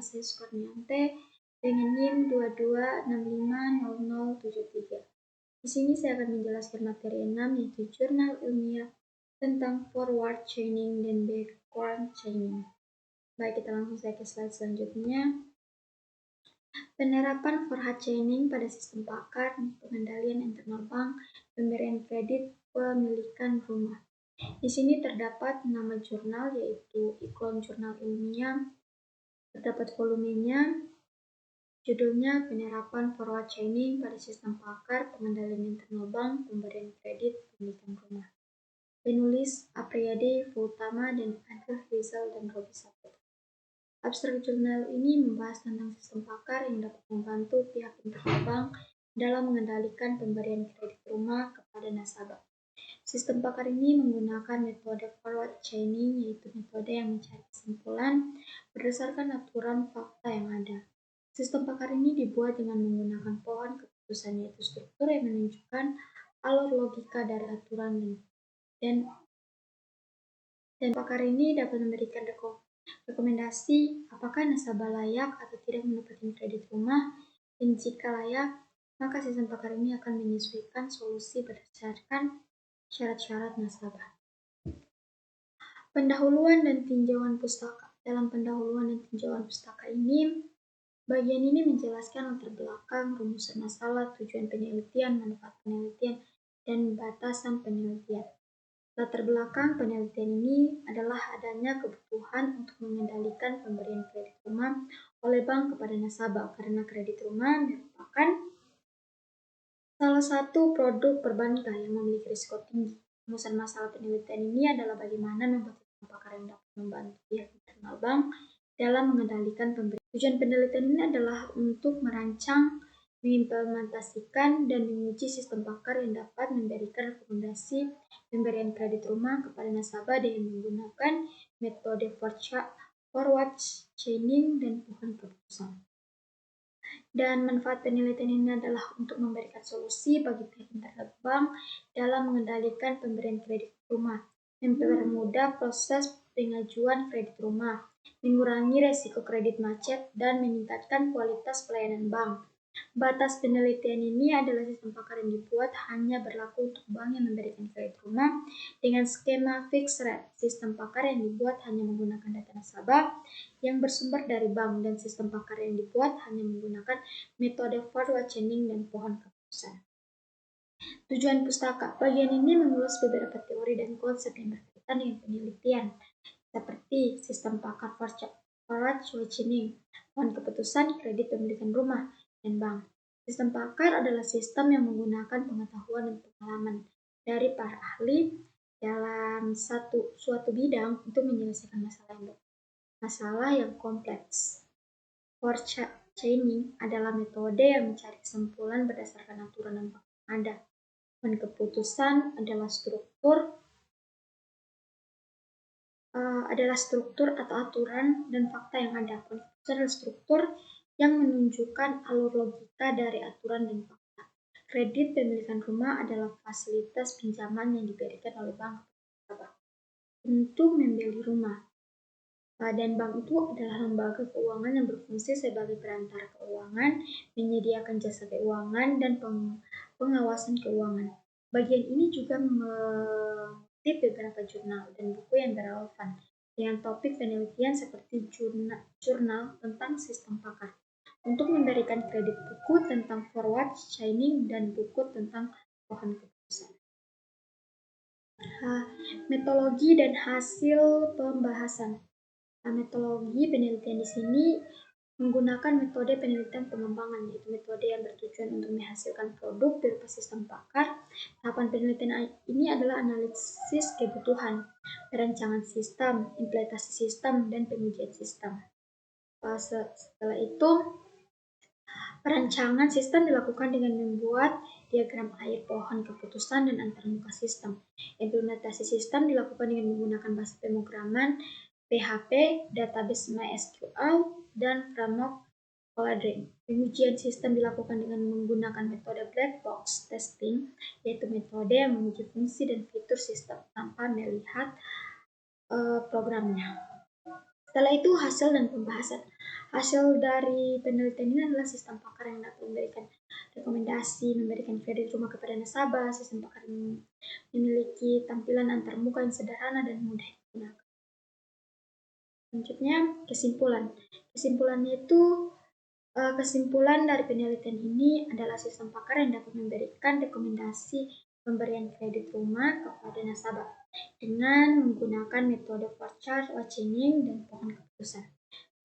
saya Sukarniante dengan NIM 22650073. Di sini saya akan menjelaskan materi 6 yaitu jurnal ilmiah tentang forward chaining dan backward chaining. Baik, kita langsung saja ke slide selanjutnya. Penerapan forward chaining pada sistem pakar, pengendalian internal bank, pemberian kredit, pemilikan rumah. Di sini terdapat nama jurnal yaitu ikon jurnal ilmiah, terdapat volumenya, judulnya penerapan forward chaining pada sistem pakar, pengendalian internal bank, pemberian kredit, pemilikan rumah. Penulis Apriyadi Utama dan Andrew Rizal dan Robi Saputra. Abstrak jurnal ini membahas tentang sistem pakar yang dapat membantu pihak internal bank dalam mengendalikan pemberian kredit rumah kepada nasabah. Sistem pakar ini menggunakan metode forward chaining, yaitu metode yang mencari kesimpulan berdasarkan aturan fakta yang ada. Sistem pakar ini dibuat dengan menggunakan pohon keputusan, yaitu struktur yang menunjukkan alur logika dari aturan dan pakar ini dapat memberikan rekomendasi apakah nasabah layak atau tidak mendapatkan kredit rumah, dan jika layak, maka sistem pakar ini akan menyesuaikan solusi berdasarkan syarat-syarat nasabah. Pendahuluan dan tinjauan pustaka. Dalam pendahuluan dan tinjauan pustaka ini, bagian ini menjelaskan latar belakang, rumusan masalah, tujuan penelitian, manfaat penelitian, dan batasan penelitian. Latar belakang penelitian ini adalah adanya kebutuhan untuk mengendalikan pemberian kredit rumah oleh bank kepada nasabah karena kredit rumah merupakan salah satu produk perbankan yang memiliki risiko tinggi. Rumusan masalah penelitian ini adalah bagaimana membuat sistem pakar yang dapat membantu pihak internal bank dalam mengendalikan pemberian. Tujuan penelitian ini adalah untuk merancang, mengimplementasikan, dan menguji sistem pakar yang dapat memberikan rekomendasi pemberian kredit rumah kepada nasabah dengan menggunakan metode forward chaining dan pohon keputusan. Dan manfaat penelitian ini adalah untuk memberikan solusi bagi pihak internal bank dalam mengendalikan pemberian kredit rumah, mempermudah proses pengajuan kredit rumah, mengurangi resiko kredit macet, dan meningkatkan kualitas pelayanan bank. Batas penelitian ini adalah sistem pakar yang dibuat hanya berlaku untuk bank yang memberikan kredit rumah dengan skema fixed rate. Sistem pakar yang dibuat hanya menggunakan data nasabah yang bersumber dari bank, dan sistem pakar yang dibuat hanya menggunakan metode forward chaining dan pohon keputusan. Tujuan pustaka. Bagian ini mengulas beberapa teori dan konsep yang berkaitan dengan penelitian, seperti sistem pakar forward chaining, pohon keputusan, kredit pemilikan rumah, dan bank. Sistem pakar adalah sistem yang menggunakan pengetahuan dan pengalaman dari para ahli dalam suatu bidang untuk menyelesaikan masalah yang kompleks. Forward chaining adalah metode yang mencari kesimpulan berdasarkan aturan dan fakta yang ada. Pohon keputusan adalah struktur atau aturan dan fakta yang ada. Pohon keputusan adalah struktur yang menunjukkan alur logika dari aturan dan fakta. Kredit pemilikan rumah adalah fasilitas pinjaman yang diberikan oleh bank kepada nasabah untuk membeli rumah. Dan bank itu adalah lembaga keuangan yang berfungsi sebagai perantara keuangan, menyediakan jasa keuangan, dan pengawasan keuangan. Bagian ini juga mengutip beberapa jurnal dan buku yang berrelevan dengan topik penelitian seperti jurnal tentang sistem pakar, untuk memberikan kredit buku tentang forward chaining dan buku tentang pohon keputusan. Metodologi dan hasil pembahasan. Metodologi penelitian di sini menggunakan metode penelitian pengembangan, yaitu metode yang bertujuan untuk menghasilkan produk berupa sistem pakar. Tahapan penelitian ini adalah analisis kebutuhan, perancangan sistem, implementasi sistem, dan pengujian sistem. Setelah itu, perancangan sistem dilakukan dengan membuat diagram air, pohon keputusan, dan antarmuka sistem. Implementasi sistem dilakukan dengan menggunakan bahasa pemrograman PHP, database MySQL, dan framework Codering. Pengujian sistem dilakukan dengan menggunakan metode black box testing, yaitu metode yang menguji fungsi dan fitur sistem tanpa melihat programnya. Setelah itu hasil dan pembahasan. Hasil dari penelitian ini adalah sistem pakar yang dapat memberikan rekomendasi, memberikan kredit rumah kepada nasabah. Sistem pakar ini memiliki tampilan antarmuka yang sederhana dan mudah digunakan. Selanjutnya, kesimpulan. Kesimpulan dari penelitian ini adalah sistem pakar yang dapat memberikan rekomendasi pemberian kredit rumah kepada nasabah dengan menggunakan metode forecast, watching, dan pohon keputusan.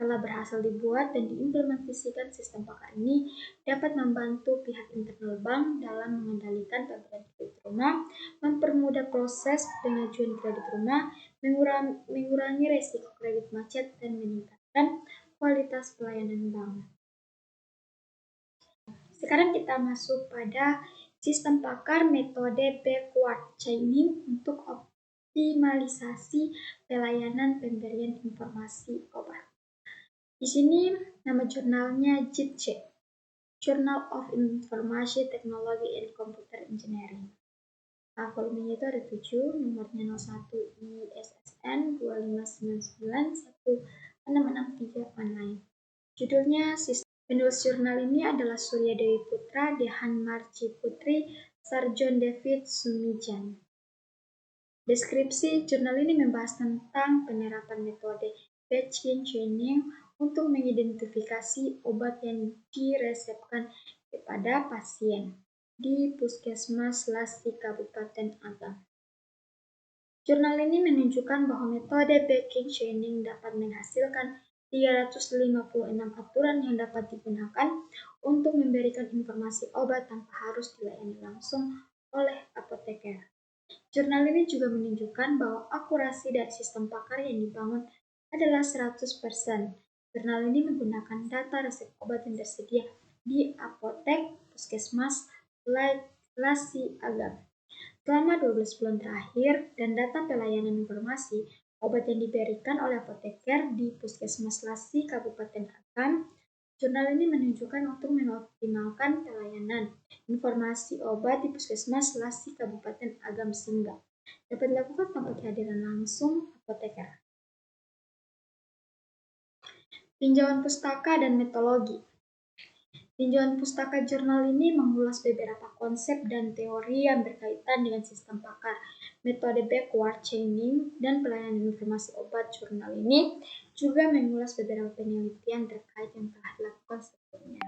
Setelah berhasil dibuat dan diimplementasikan, sistem pakar ini dapat membantu pihak internal bank dalam mengendalikan pemberian kredit rumah, mempermudah proses pengajuan kredit rumah, mengurangi risiko kredit macet, dan meningkatkan kualitas pelayanan bank. Sekarang kita masuk pada sistem pakar metode backward chaining untuk optimalisasi pelayanan pemberian informasi obat. Di sini nama jurnalnya JITC, Journal of Information Technology and Computer Engineering. Volumenya itu ada 7, nomornya 01 ISSN 259916663 online. Judulnya penulis jurnal ini adalah Surya Dewi Putra, Dehan Marci Putri, Sarjon David Sumijan. Deskripsi jurnal ini membahas tentang penerapan metode batch chaining untuk mengidentifikasi obat yang diresepkan kepada pasien di Puskesmas Lasi Kabupaten Agam. Jurnal ini menunjukkan bahwa metode batch chaining dapat menghasilkan 356 aturan yang dapat digunakan untuk memberikan informasi obat tanpa harus dilayani langsung oleh apoteker. Jurnal ini juga menunjukkan bahwa akurasi dari sistem pakar yang dibangun adalah 100%. Jurnal ini menggunakan data resep obat yang tersedia di apotek Puskesmas Lasi Agam selama 12 bulan terakhir dan data pelayanan informasi obat yang diberikan oleh apoteker di Puskesmas Lasi Kabupaten Agam. Jurnal ini menunjukkan untuk mengoptimalkan pelayanan informasi obat di Puskesmas Lasi Kabupaten Agam sehingga dapat dilakukan tanpa kehadiran langsung apoteker. Tinjauan pustaka dan metodologi. Tinjauan pustaka jurnal ini mengulas beberapa konsep dan teori yang berkaitan dengan sistem pakar, metode backward chaining, dan pelayanan informasi obat. Jurnal ini juga mengulas beberapa penelitian terkait yang telah dilakukan sebelumnya,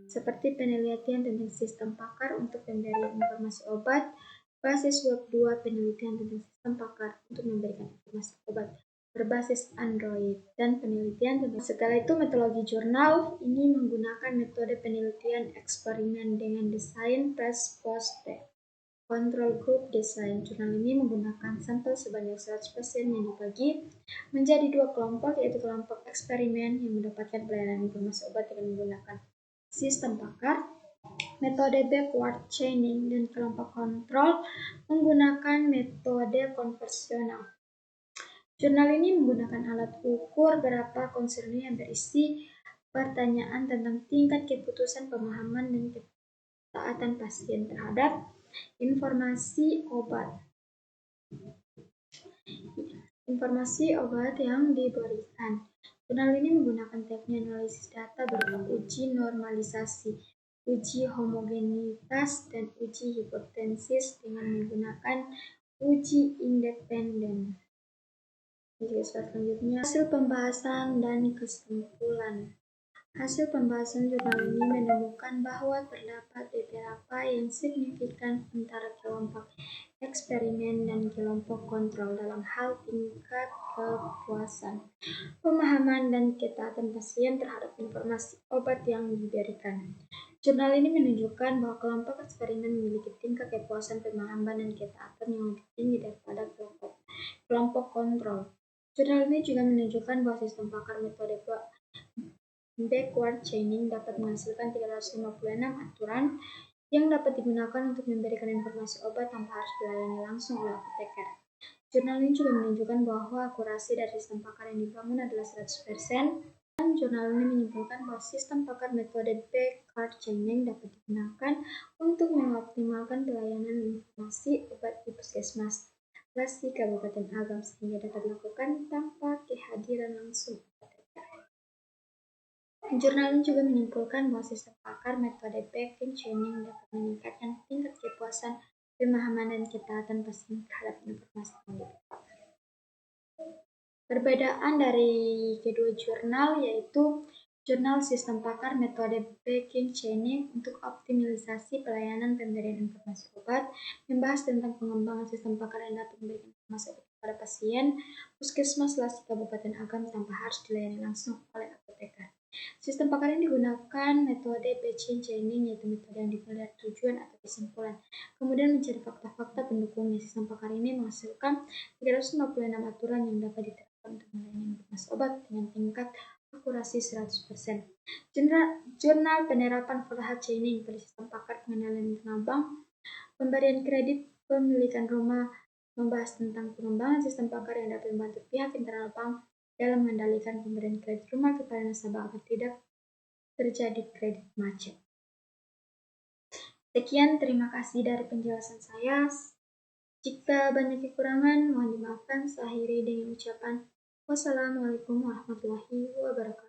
seperti penelitian tentang sistem pakar untuk pemberian informasi obat, basis web 2 penelitian tentang sistem pakar untuk memberikan informasi obat berbasis Android, dan penelitian tentang setelah itu metodologi jurnal ini menggunakan metode penelitian eksperimen dengan desain post control group design. Jurnal ini menggunakan sampel sebanyak 100 pasien yang dibagi menjadi 2 kelompok, yaitu kelompok eksperimen yang mendapatkan pelayanan informasi obat dengan menggunakan sistem pakar, metode backward chaining, dan kelompok kontrol menggunakan metode konvensional. Jurnal ini menggunakan alat ukur berapa konseling yang berisi pertanyaan tentang tingkat keputusan, pemahaman, dan ketaatan pasien terhadap informasi obat yang diberikan. Jurnal ini menggunakan teknik analisis data berupa uji normalisasi, uji homogenitas, dan uji hipotesis dengan menggunakan uji independen. Selanjutnya, hasil pembahasan dan kesimpulan. Hasil pembahasan jurnal ini menemukan bahwa terdapat beberapa yang signifikan antara kelompok eksperimen dan kelompok kontrol dalam hal tingkat kepuasan, pemahaman, dan ketaatan pasien terhadap informasi obat yang diberikan. Jurnal ini menunjukkan bahwa kelompok eksperimen memiliki tingkat kepuasan, pemahaman, dan ketaatan yang lebih tinggi daripada kelompok kontrol. Jurnal ini juga menunjukkan bahwa sistem pakar metode backward chaining dapat menghasilkan 356 aturan yang dapat digunakan untuk memberikan informasi obat tanpa harus dilayani langsung oleh apoteker. Jurnal ini juga menunjukkan bahwa akurasi dari sistem pakar yang dibangun adalah 100%. Dan jurnal ini menyimpulkan bahwa sistem pakar metode backward chaining dapat digunakan untuk mengoptimalkan pelayanan informasi obat di puskesmas. Lasi Kabupaten Agam sehingga dapat dilakukan tanpa kehadiran langsung APTK. Jurnal ini juga menyimpulkan bahwa sistem pakar metode backing training dapat meningkatkan tingkat kepuasan, pemahaman, dan ketaatan pasien terhadap informasi yang diberikan. Perbedaan dari kedua jurnal yaitu jurnal sistem pakar metode backing training untuk optimalisasi pelayanan pemberian informasi obat membahas tentang pengembangan sistem pakar yang dapat memberikan informasi obat kepada pasien puskesmas Lasi Kabupaten Agam tanpa harus dilayani langsung oleh apoteker. Sistem pakar ini digunakan metode backing training yaitu metode yang dimulai dari tujuan atau kesimpulan. Kemudian mencari fakta-fakta pendukungnya. Sistem pakar ini menghasilkan 356 aturan yang dapat diterapkan untuk melayani informasi obat dengan tingkat akurasi 100%. Jurnal penerapan Volha training pada sistem pakar pengenalan internal bank, pemberian kredit, pemilikan rumah, membahas tentang pengembangan sistem pakar yang dapat membantu pihak internal bank dalam mengendalikan pemberian kredit rumah kepada nasabah agar tidak terjadi kredit macet. Sekian, terima kasih dari penjelasan saya. Jika banyak kekurangan, mohon dimaafkan. Saya akhiri dengan ucapan wassalamualaikum warahmatullahi wabarakatuh.